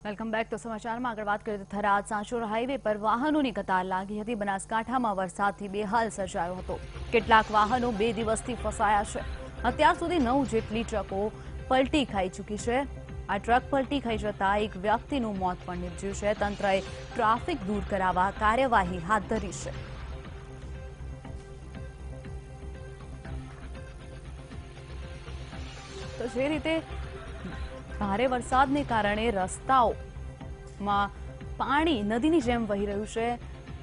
Welcome back તો સમાચારમાં આગળ વાત કરીએ તો થરાદ સાંચોર હાઈવે પર વાહનોની કતાર લાગી હતી। બનાસકાંઠામાં વરસાદથી બેહાલ સર્જાયો હતો। કેટલાક વાહનો 2 દિવસથી ફસાયા છે। અત્યાર સુધી 9 જેટલી ટ્રકો પલટી ખાઈ ચૂકી છે। આ ટ્રક પલટી ખાઈ જતા એક વ્યક્તિનું મોત પણ નીપજ્યું છે। તંત્રએ ટ્રાફિક દૂર કરાવવા કાર્યવાહી હાથ ધરી છે। તો જે રીતે ભારે વરસાદને કારણે રસ્તાઓમાં પાણી નદીની જેમ વહી રહ્યું છે,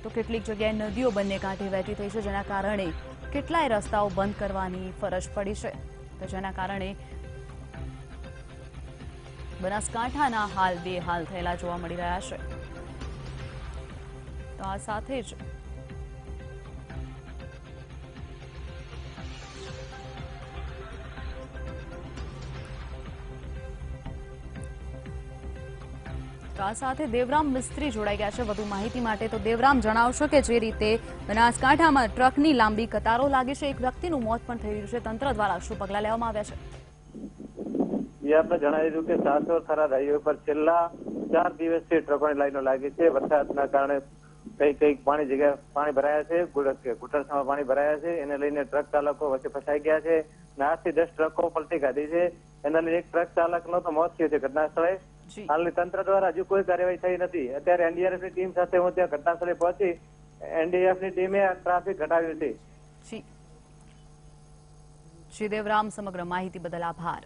તો કેટલીક જગ્યાએ નદીઓ બંને કાંઠે વહેતી થઈ છે, જેના કારણે કેટલાય રસ્તાઓ બંધ કરવાની ફરજ પડી છે। તો જેના કારણે બનાસકાંઠાના હાલ બેહાલ થયેલા જોવા મળી રહ્યા છે। તો આ સાથે જ દેવરામ મિસ્ત્રી જોડાઈ ગયા છે વધુ માહિતી માટે। તો દેવરામ, જણાવશો કે જે રીતે બનાસકાંઠામાં ટ્રકની લાંબી કતારો લાગી છે, એક વ્યક્તિનું મોત પણ થઈ રહ્યું છે, તંત્ર દ્વારા શું પગલાં લેવામાં આવ્યા છે? આપણે જણાવી દીધું કે સાંચોર થરાદ હાઈવે પર છેલ્લા 4 દિવસથી ટ્રકોની લાઈનો લાગી છે। વરસાદના કારણે કઈ પાણી ભરાયા છે, ઘૂંટણસામાં પાણી ભરાયા છે, એને લઈને ટ્રક ચાલકો વચ્ચે ફસાઈ ગયા છે। 8 થી 10 ટ્રકો પલટી ખાધી છે, એના લઈને એક ટ્રક ચાલકનો તો મોત થયું છે ઘટના સ્થળે। હાલની તંત્ર દ્વારા હજુ કોઈ કાર્યવાહી થઈ નથી। અત્યારે એનડીઆરએફની ટીમ સાથે હું ત્યાં ઘટના સ્થળે પહોંચી એનડીઆરએફની ટીમે ટ્રાફિક ઘટાડ્યું છે। જી દેવરામ, સમગ્ર માહિતી બદલ આભાર।